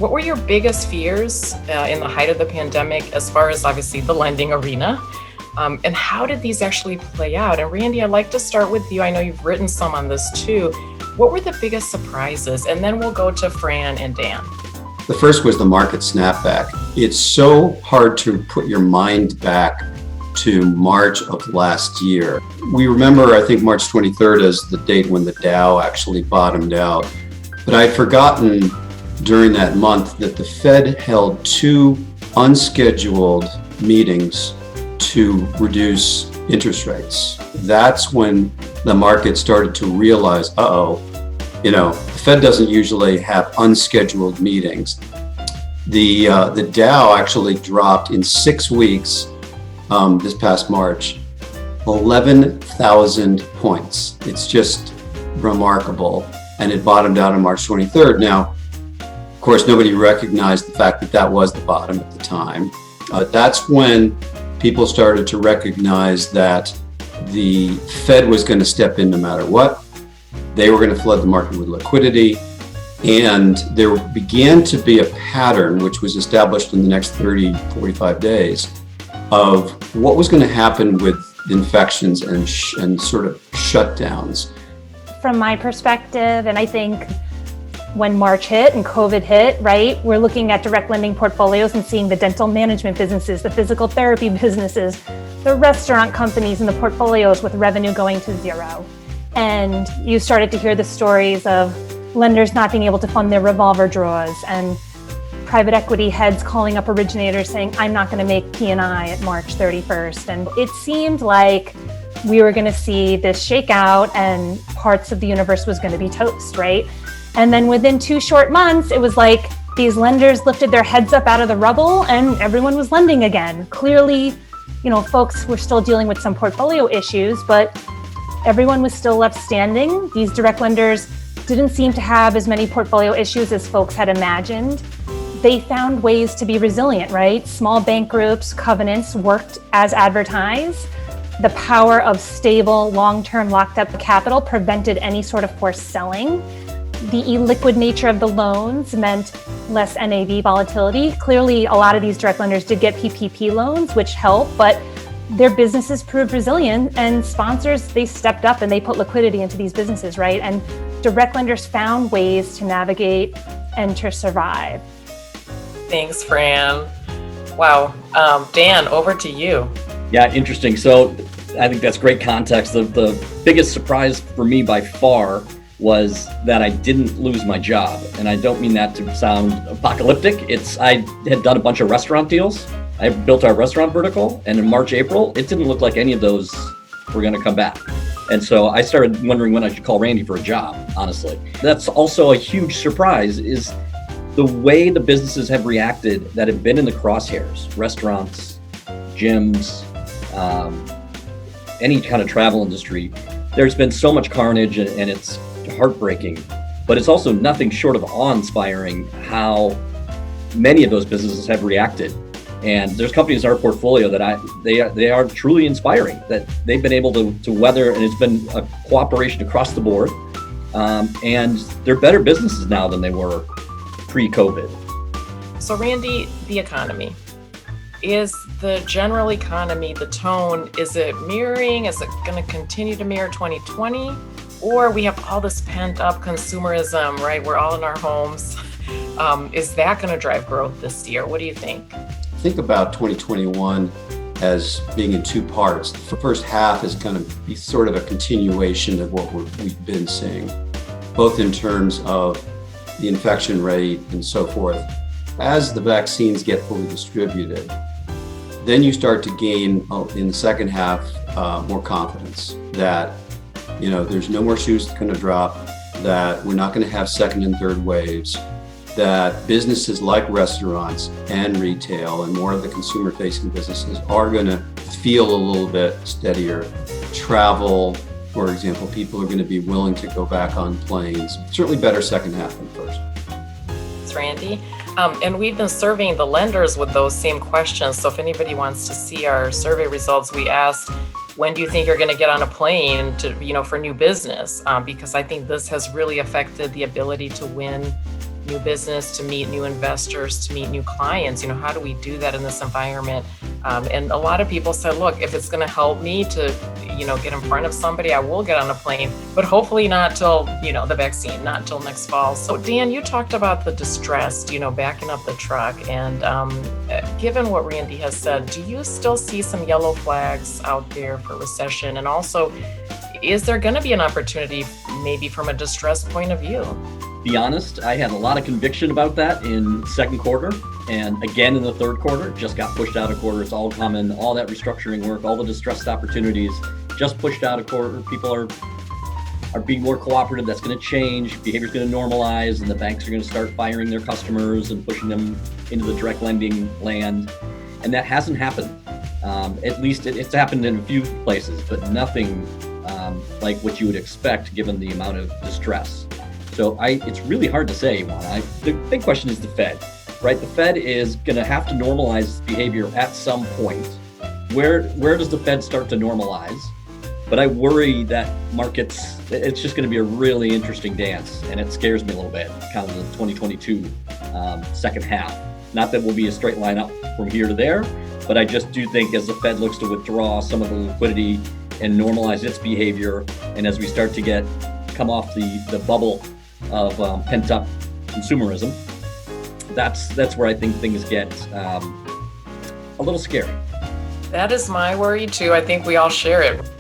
What were your biggest fears in the height of the pandemic, as far as obviously the lending arena? And how did these actually play out? And Randy, I'd like to start with you. I know you've written some on this too. What were the biggest surprises? And then we'll go to Fran and Dan. The first was the market snapback. It's so hard to put your mind back to March of last year. We remember, I think, March 23rd as the date when the Dow actually bottomed out. But I'd forgotten during that month that the Fed held two unscheduled meetings to reduce interest rates. That's when the market started to realize, the Fed doesn't usually have unscheduled meetings. The Dow actually dropped in 6 weeks this past March, 11,000 points. It's just remarkable. And it bottomed out on March 23rd. Now, of course, nobody recognized the fact that that was the bottom at the time. That's when people started to recognize that the Fed was going to step in no matter what. They were going to flood the market with liquidity. And there began to be a pattern, which was established in the next 30, 45 days, of what was going to happen with infections and sort of shutdowns. From my perspective, and I think when March hit and COVID hit, right, we're looking at direct lending portfolios and seeing the dental management businesses, the physical therapy businesses, the restaurant companies in the portfolios with revenue going to zero. And you started to hear the stories of lenders not being able to fund their revolver draws and private equity heads calling up originators saying, I'm not going to make P&I at March 31st. And it seemed like we were going to see this shakeout and parts of the universe was going to be toast, right? And then within 2 short months, it was like these lenders lifted their heads up out of the rubble and everyone was lending again. Clearly, folks were still dealing with some portfolio issues, but everyone was still left standing. These direct lenders didn't seem to have as many portfolio issues as folks had imagined. They found ways to be resilient, right? Small bank groups, covenants worked as advertised. The power of stable, long-term locked up capital prevented any sort of forced selling. The illiquid nature of the loans meant less NAV volatility. Clearly, a lot of these direct lenders did get PPP loans, which helped, but their businesses proved resilient and sponsors, they stepped up and they put liquidity into these businesses, right? And direct lenders found ways to navigate and to survive. Thanks, Fran. Wow. Dan, over to you. Yeah, interesting. So I think that's great context. The biggest surprise for me by far was that I didn't lose my job. And I don't mean that to sound apocalyptic. I had done a bunch of restaurant deals. I built our restaurant vertical, and in March, April, it didn't look like any of those were going to come back. And so I started wondering when I should call Randy for a job, honestly. That's also a huge surprise is the way the businesses have reacted that have been in the crosshairs, restaurants, gyms, any kind of travel industry. There's been so much carnage and it's heartbreaking, but it's also nothing short of awe-inspiring how many of those businesses have reacted. And there's companies in our portfolio that they are truly inspiring, that they've been able to weather, and it's been a cooperation across the board. And they're better businesses now than they were pre-COVID. So Randy, the economy. Is the general economy, the tone, is it mirroring? Is it going to continue to mirror 2020? Or we have all this pent up consumerism, right? We're all in our homes. Is that going to drive growth this year? What do you think? Think about 2021 as being in 2 parts. The first half is going to be sort of a continuation of what we've been seeing, both in terms of the infection rate and so forth. As the vaccines get fully distributed, then you start to gain in the second half more confidence that there's no more shoes going to drop, that we're not going to have second and third waves, that businesses like restaurants and retail and more of the consumer-facing businesses are going to feel a little bit steadier. Travel, for example, people are going to be willing to go back on planes. Certainly better second half than first. Thanks, Randy. And we've been surveying the lenders with those same questions. So if anybody wants to see our survey results, we asked, when do you think you're going to get on a plane to, for new business? Because I think this has really affected the ability to win new business, to meet new investors, to meet new clients. How do we do that in this environment? And a lot of people said, look, if it's going to help me to, get in front of somebody, I will get on a plane, but hopefully not till, the vaccine, not till next fall. So Dan, you talked about the distressed, backing up the truck. And given what Randy has said, do you still see some yellow flags out there for recession? And also, is there going to be an opportunity maybe from a distressed point of view? Be honest, I had a lot of conviction about that in second quarter, and again in the third quarter. Just got pushed out a quarter. It's all coming, all that restructuring work, all the distressed opportunities just pushed out a quarter. People are being more cooperative. That's going to change. Behavior's going to normalize, and the banks are going to start firing their customers and pushing them into the direct lending land. And that hasn't happened. At least it's happened in a few places, but nothing like what you would expect given the amount of distress. So it's really hard to say, Juan. The big question is the Fed, right? The Fed is going to have to normalize behavior at some point. Where does the Fed start to normalize? But I worry that markets, it's just going to be a really interesting dance, and it scares me a little bit, kind of the 2022 second half. Not that we'll be a straight line up from here to there, but I just do think as the Fed looks to withdraw some of the liquidity and normalize its behavior, and as we start to come off the bubble of pent-up consumerism, that's where I think things get a little scary. That is my worry too. I think we all share it.